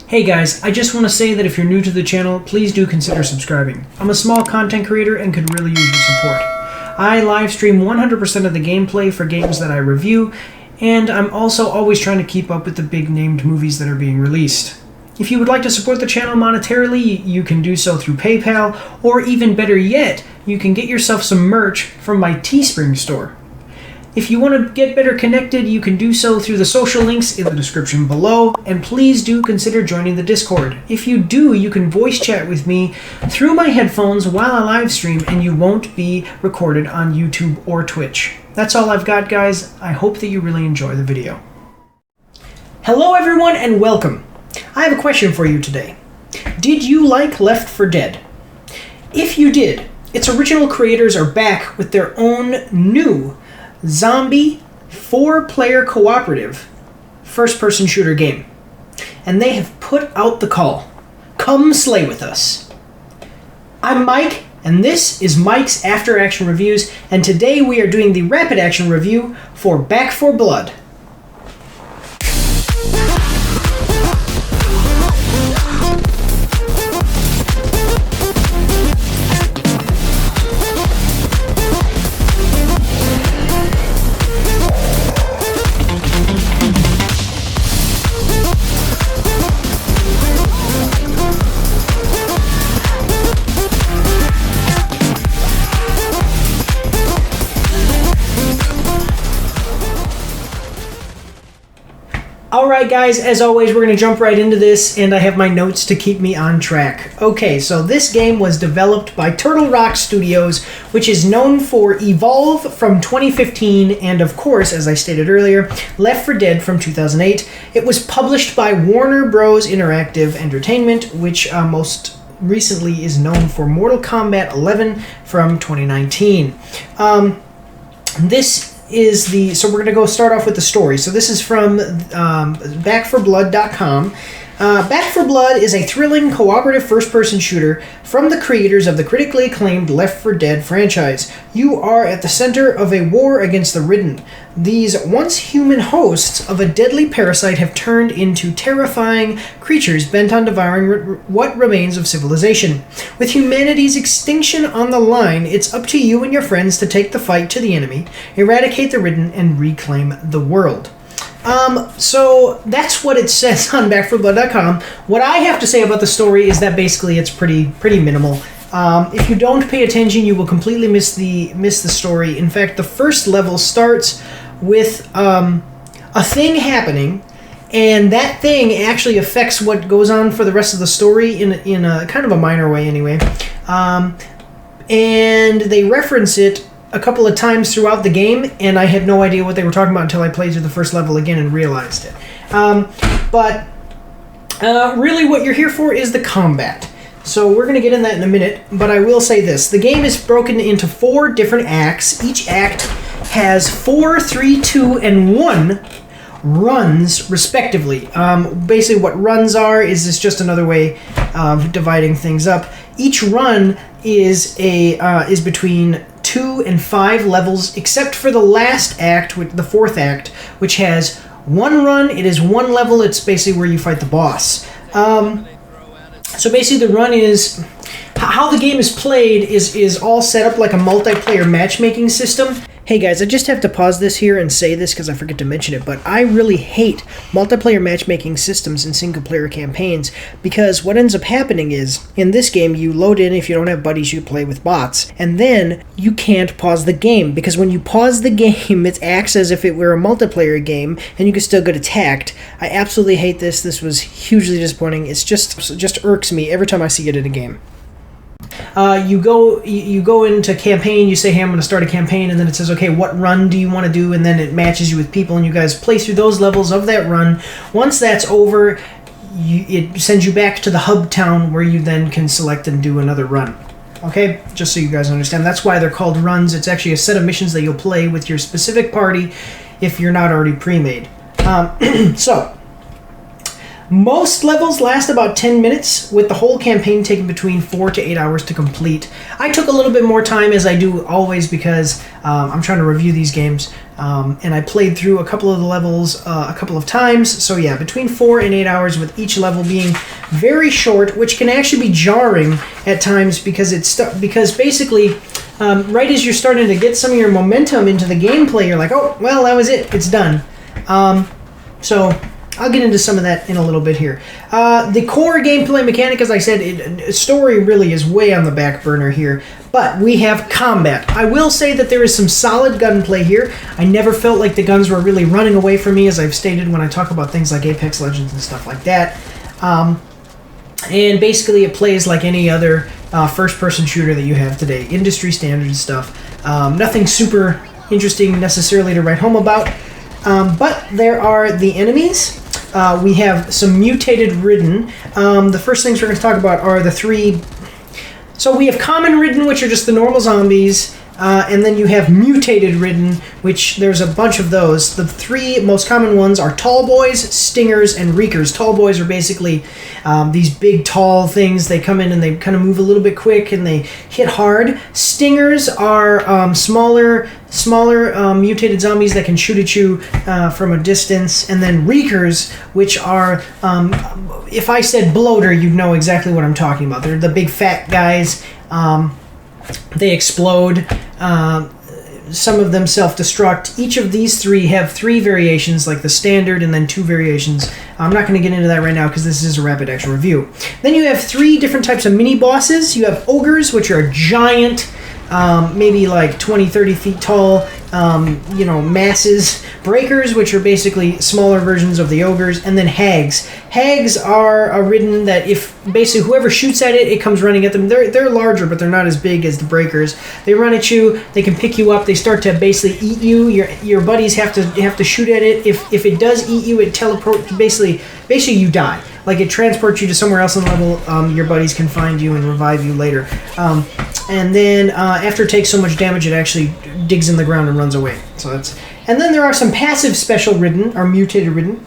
Hey guys, I just want to say that if you're new to the channel, please do consider subscribing. I'm a small content creator and could really use your support. I live stream 100% of the gameplay for games that I review, and I'm also always trying to keep up with the big named movies that are being released. If you would like to support the channel monetarily, you can do so through PayPal, or even better yet, you can get yourself some merch from my Teespring store. If you want to get better connected, you can do so through the social links in the description below, and please do consider joining the Discord. If you do, you can voice chat with me through my headphones while I live stream, and you won't be recorded on YouTube or Twitch. That's all I've got, guys. I hope that you really enjoy the video. Hello everyone and welcome. I have a question for you today. Did you like Left 4 Dead? If you did, its original creators are back with their own new zombie 4-player cooperative first-person shooter game. And they have put out the call. Come slay with us. I'm Mike, and this is Mike's After Action Reviews, and today we are doing the rapid action review for Back 4 Blood. Alright guys, as always, we're going to jump right into this, and I have my notes to keep me on track. Okay, so this game was developed by Turtle Rock Studios, which is known for Evolve from 2015, and of course, as I stated earlier, Left 4 Dead from 2008. It was published by Warner Bros. Interactive Entertainment, which most recently is known for Mortal Kombat 11 from 2019. So we're going to go start off with the story. So this is from back4blood.com. Back 4 Blood is a thrilling, cooperative first-person shooter from the creators of the critically acclaimed Left 4 Dead franchise. You are at the center of a war against the Ridden. These once-human hosts of a deadly parasite have turned into terrifying creatures bent on devouring what remains of civilization. With humanity's extinction on the line, it's up to you and your friends to take the fight to the enemy, eradicate the Ridden, and reclaim the world. So that's what it says on back4blood.com. What I have to say about the story is that basically it's pretty minimal. If you don't pay attention, you will completely miss the story. In fact, the first level starts with a thing happening, and that thing actually affects what goes on for the rest of the story in a kind of a minor way anyway. And they reference it a couple of times throughout the game, and I had no idea what they were talking about until I played through the first level again and realized it. But really what you're here for is the combat. So we're going to get in that in a minute, but I will say this. The game is broken into 4 different acts. Each act has 4, 3, 2, and 1 runs, respectively. Basically what runs are is just another way of dividing things up. Each run is between 2 and 5 levels, except for the last act, the 4th act, which has 1 run. It is 1 level. It's basically where you fight the boss. So basically the run is... How the game is played is all set up like a multiplayer matchmaking system. Hey guys, I just have to pause this here and say this because I forget to mention it, but I really hate multiplayer matchmaking systems in single-player campaigns, because what ends up happening is, in this game, you load in. If you don't have buddies, you play with bots, and then you can't pause the game, because when you pause the game, it acts as if it were a multiplayer game, and you can still get attacked. I absolutely hate this. This was hugely disappointing. It just irks me every time I see it in a game. You go into campaign, you say, hey, I'm going to start a campaign, and then it says, okay, what run do you want to do? And then it matches you with people, and you guys play through those levels of that run. Once that's over, it sends you back to the hub town where you then can select and do another run. Okay? Just so you guys understand. That's why they're called runs. It's actually a set of missions that you'll play with your specific party if you're not already pre-made. Most levels last about 10 minutes, with the whole campaign taking between 4 to 8 hours to complete. I took a little bit more time, as I do always, because I'm trying to review these games, and I played through a couple of the levels a couple of times. So yeah, between 4 and 8 hours, with each level being very short, which can actually be jarring at times because because basically, right as you're starting to get some of your momentum into the gameplay, you're like, oh, well, that was it, it's done. So I'll get into some of that in a little bit here. The core gameplay mechanic, as I said, story really is way on the back burner here. But we have combat. I will say that there is some solid gunplay here. I never felt like the guns were really running away from me, as I've stated when I talk about things like Apex Legends and stuff like that. And basically it plays like any other first-person shooter that you have today. Industry standard stuff. Nothing super interesting necessarily to write home about. But there are the enemies. We have some mutated ridden. The first things we're going to talk about are the three. So we have common ridden, which are just the normal zombies, and then you have mutated ridden, which there's a bunch of those. The three most common ones are tall boys, stingers, and reekers. Tall boys are basically these big, tall things. They come in and they kind of move a little bit quick and they hit hard. Stingers are smaller mutated zombies that can shoot at you from a distance. And then reekers, which are, if I said bloater, you'd know exactly what I'm talking about. They're the big fat guys. They explode. Some of them self-destruct. Each of these three have 3 variations, like the standard, and then 2 variations. I'm not going to get into that right now because this is a rapid action review. Then you have 3 different types of mini-bosses. You have ogres, which are giant, maybe like 20, 30 feet tall, masses. Breakers, which are basically smaller versions of the ogres. And then hags. Hags are a ridden that if basically whoever shoots at it, it comes running at them. They're larger, but they're not as big as the breakers. They run at you. They can pick you up. They start to basically eat you. Your buddies have to shoot at it. If it does eat you, it teleports. Basically you die. Like it transports you to somewhere else on the level. Your buddies can find you and revive you later. And then after it takes so much damage, it actually digs in the ground and runs away. And then there are some passive special ridden, or mutated ridden.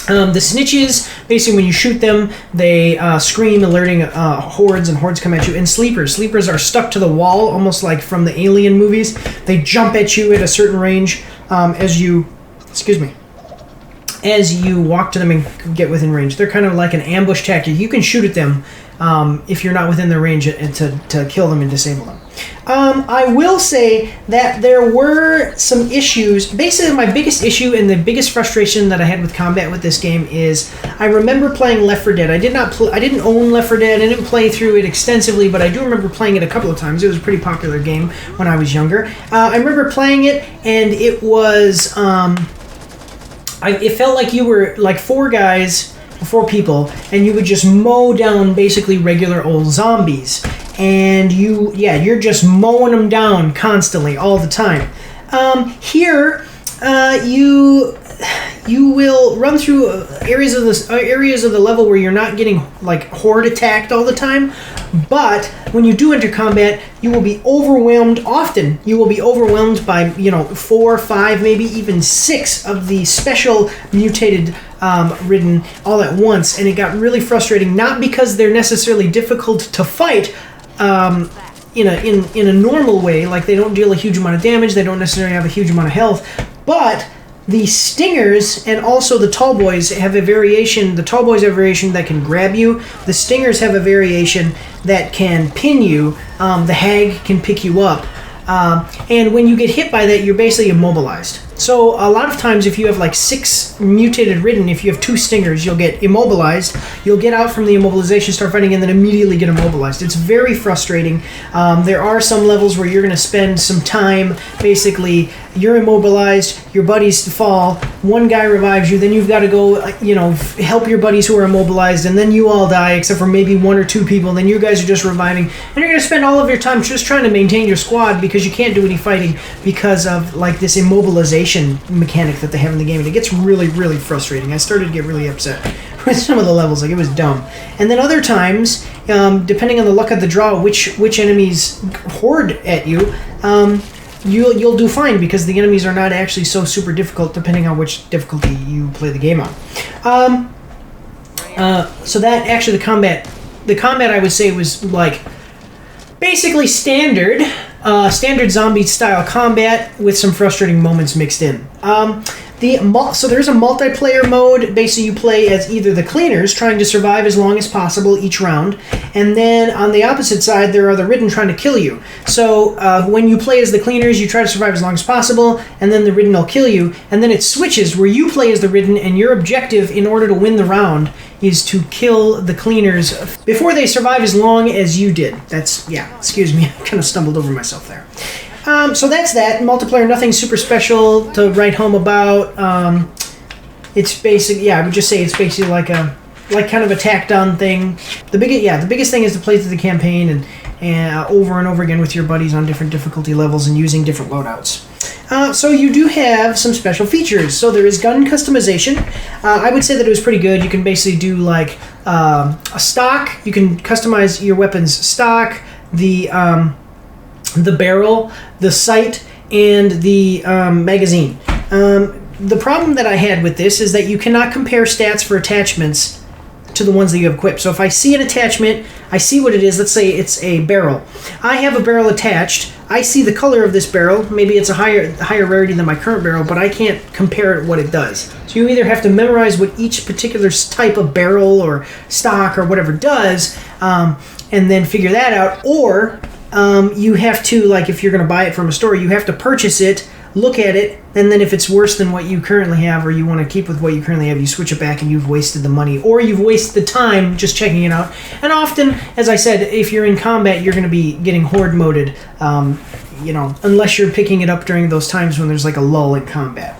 The snitches, basically when you shoot them, they scream, alerting hordes, and hordes come at you. And sleepers. Sleepers are stuck to the wall, almost like from the Alien movies. They jump at you at a certain range as you walk to them and get within range. They're kind of like an ambush tactic. You can shoot at them if you're not within their range to kill them and disable them. I will say that there were some issues. Basically, my biggest issue and the biggest frustration that I had with combat with this game is I remember playing Left 4 Dead. I didn't own Left 4 Dead. I didn't play through it extensively, but I do remember playing it a couple of times. It was a pretty popular game when I was younger. I remember playing it, and it was it felt like you were like 4 people, and you would just mow down basically regular old zombies. And you're just mowing them down constantly all the time. Here, you will run through areas of the level where you're not getting like horde attacked all the time. But when you do enter combat, you will be overwhelmed. Often, you will be overwhelmed by 4, 5, maybe even 6 of the special mutated ridden all at once, and it got really frustrating. Not because they're necessarily difficult to fight. In a normal way, like they don't deal a huge amount of damage, they don't necessarily have a huge amount of health, but the stingers and also the tall boys have a variation. The tall boys have a variation that can grab you. The stingers have a variation that can pin you. The hag can pick you up. And when you get hit by that, you're basically immobilized. So a lot of times if you have like 6 mutated ridden, if you have 2 stingers, you'll get immobilized. You'll get out from the immobilization, start fighting, and then immediately get immobilized. It's very frustrating. There are some levels where you're going to spend some time, basically, you're immobilized, your buddies fall, one guy revives you, then you've got to go, help your buddies who are immobilized, and then you all die, except for maybe 1 or 2 people, and then you guys are just reviving. And you're going to spend all of your time just trying to maintain your squad because you can't do any fighting because of like this immobilization mechanic that they have in the game, and it gets really, really frustrating. I started to get really upset with some of the levels, like it was dumb. And then other times, depending on the luck of the draw, which enemies horde at you, you'll do fine because the enemies are not actually so super difficult depending on which difficulty you play the game on. So that actually the combat I would say was like basically standard zombie style combat with some frustrating moments mixed in. So there's a multiplayer mode. Basically, you play as either the cleaners, trying to survive as long as possible each round, and then on the opposite side, there are the ridden trying to kill you. So when you play as the cleaners, you try to survive as long as possible, and then the ridden will kill you, and then it switches where you play as the ridden, and your objective in order to win the round is to kill the cleaners before they survive as long as you did. Excuse me, I kind of stumbled over myself there. So that's that. Multiplayer, nothing super special to write home about. It's basic. I would just say it's basically like kind of a tacked on thing. The biggest thing is to play through the campaign and over and over again with your buddies on different difficulty levels and using different loadouts. So you do have some special features. So there is gun customization. I would say that it was pretty good. You can basically do like a stock. You can customize your weapon's stock, the barrel, the sight, and the magazine. The problem that I had with this is that you cannot compare stats for attachments to the ones that you have equipped. So if I see an attachment, I see what it is. Let's say it's a barrel. I have a barrel attached. I see the color of this barrel. Maybe it's a higher rarity than my current barrel, but I can't compare what it does. So you either have to memorize what each particular type of barrel or stock or whatever does, and then figure that out, or you have to, like if you're going to buy it from a store, you have to purchase it, look at it, and then if it's worse than what you currently have or you want to keep with what you currently have, you switch it back and you've wasted the money or you've wasted the time just checking it out. And often, as I said, if you're in combat, you're going to be getting horde moded, unless you're picking it up during those times when there's like a lull in combat.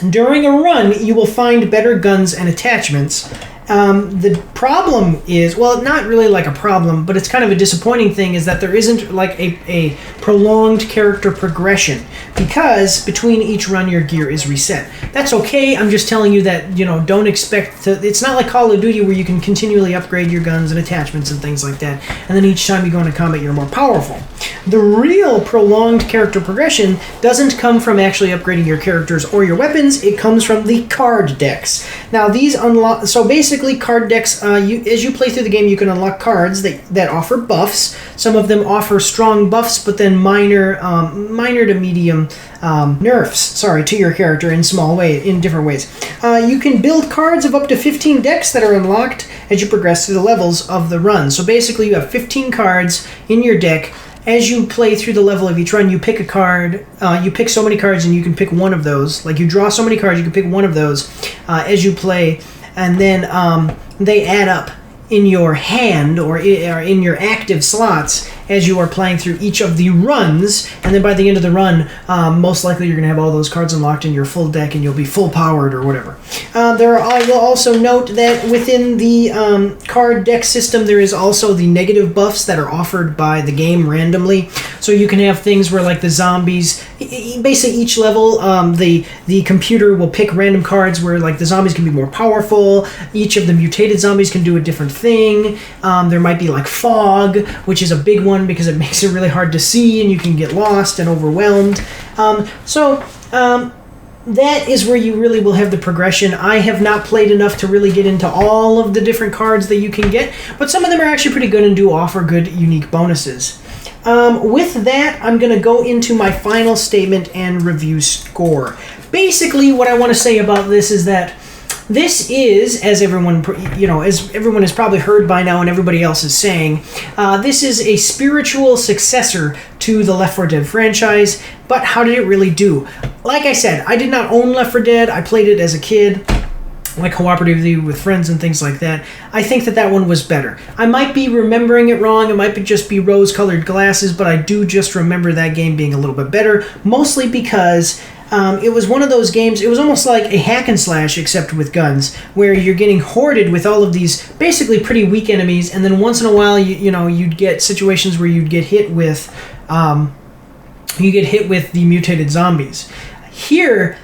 During a run, you will find better guns and attachments. The problem is, well, not really like a problem, but it's kind of a disappointing thing, is that there isn't like a prolonged character progression, because between each run your gear is reset. That's okay. I'm just telling you that, don't expect to. It's not like Call of Duty where you can continually upgrade your guns and attachments and things like that, and then each time you go into combat you're more powerful. The real prolonged character progression doesn't come from actually upgrading your characters or your weapons. It comes from the card decks. Now these unlock. So basically, card decks. As you play through the game, you can unlock cards that offer buffs. Some of them offer strong buffs, but then minor to medium nerfs. To your character in different ways. You can build cards of up to 15 decks that are unlocked as you progress through the levels of the run. So basically, you have 15 cards in your deck. As you play through the level of each run, you pick a card. You pick so many cards, and you can pick one of those. Like, you draw so many cards, you can pick one of those as you play, and then they add up in your hand or in your active slots as you are playing through each of the runs, and then by the end of the run, most likely you're going to have all those cards unlocked in your full deck and you'll be full powered or whatever. I will also note that within the card deck system, there is also the negative buffs that are offered by the game randomly. So you can have things where, like the zombies, basically each level, the computer will pick random cards where, like, the zombies can be more powerful. Each of the mutated zombies can do a different thing. There might be like fog, which is a big one because it makes it really hard to see and you can get lost and overwhelmed. That is where you really will have the progression. I have not played enough to really get into all of the different cards that you can get, but some of them are actually pretty good and do offer good, unique bonuses. With that, I'm going to go into my final statement and review score. Basically, what I want to say about this is that this is, as everyone has probably heard by now and everybody else is saying, this is a spiritual successor to the Left 4 Dead franchise, but how did it really do? Like I said, I did not own Left 4 Dead. I played it as a kid, like cooperatively with friends and things like that. I think that one was better. I might be remembering it wrong. It might just be rose-colored glasses, but I do just remember that game being a little bit better, mostly because it was one of those games. It was almost like a hack and slash, except with guns, where you're getting hoarded with all of these basically pretty weak enemies, and then once in a while, you'd get situations where you'd get hit with the mutated zombies. Here,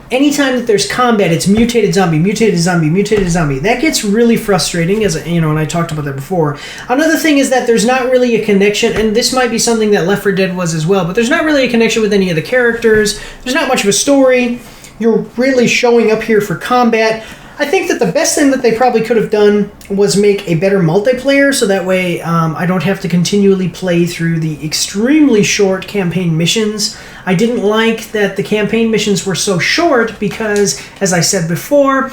anytime that there's combat, it's mutated zombie, mutated zombie, mutated zombie. That gets really frustrating, and I talked about that before. Another thing is that there's not really a connection, and this might be something that Left 4 Dead was as well, but there's not really a connection with any of the characters. There's not much of a story. you're really showing up here for combat. I think that the best thing that they probably could have done was make a better multiplayer, so that way I don't have to continually play through the extremely short campaign missions. I didn't like that the campaign missions were so short because, as I said before,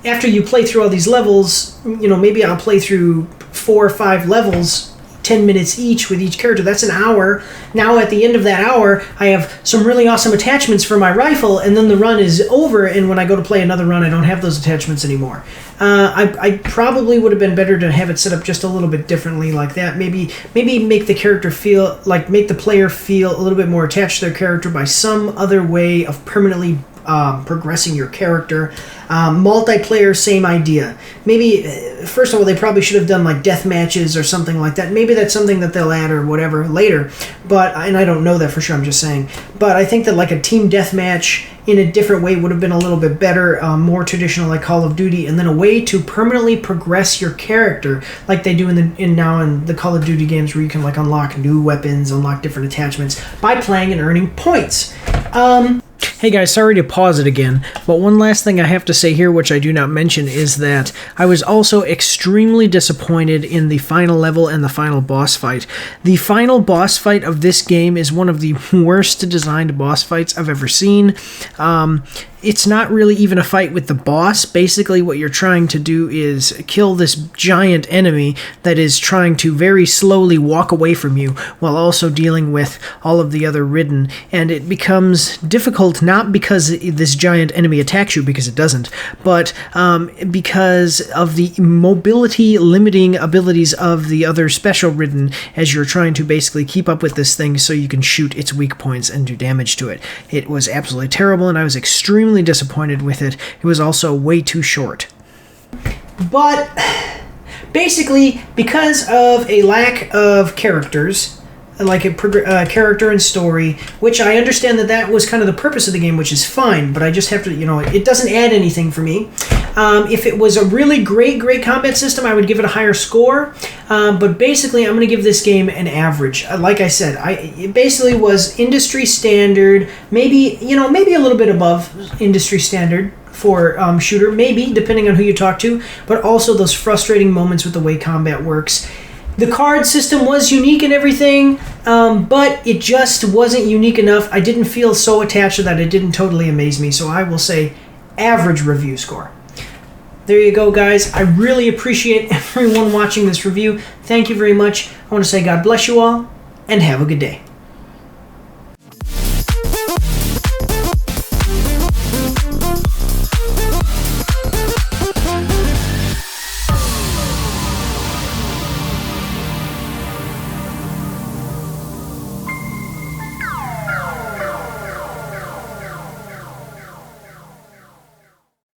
after you play through all these levels, maybe I'll play through 4 or 5 levels, 10 minutes each with each character. That's an hour. Now at the end of that hour, I have some really awesome attachments for my rifle, and then the run is over, and when I go to play another run, I don't have those attachments anymore. I probably would have been better to have it set up just a little bit differently like that. Maybe make the character make the player feel a little bit more attached to their character by some other way of permanently progressing your character. Multiplayer, same idea. Maybe, first of all, they probably should have done like death matches or something like that. Maybe that's something that they'll add or whatever later, and I don't know that for sure, I'm just saying. But I think that like a team death match in a different way would have been a little bit better, more traditional like Call of Duty, and then a way to permanently progress your character like they do in the Call of Duty games, where you can like unlock new weapons, unlock different attachments by playing and earning points. Hey guys, sorry to pause it again, but one last thing I have to say here, which I do not mention, is that I was also extremely disappointed in the final level and the final boss fight. The final boss fight of this game is one of the worst designed boss fights I've ever seen. It's not really even a fight with the boss. Basically, what you're trying to do is kill this giant enemy that is trying to very slowly walk away from you while also dealing with all of the other Ridden. And it becomes difficult not because this giant enemy attacks you, because it doesn't, but because of the mobility limiting abilities of the other special Ridden as you're trying to basically keep up with this thing so you can shoot its weak points and do damage to it. It was absolutely terrible, and I was extremely disappointed with it. It was also way too short. But basically, because of a lack of characters, like a character and story, which I understand that was kind of the purpose of the game, which is fine, but I just have to, it doesn't add anything for me. If it was a really great combat system, I would give it a higher score, but basically I'm going to give this game an average. Like I said, it basically was industry standard, maybe a little bit above industry standard for shooter, maybe, depending on who you talk to, but also those frustrating moments with the way combat works. The card system was unique and everything, but it just wasn't unique enough. I didn't feel so attached to that. It didn't totally amaze me, so I will say average review score. There you go, guys. I really appreciate everyone watching this review. Thank you very much. I want to say God bless you all, and have a good day.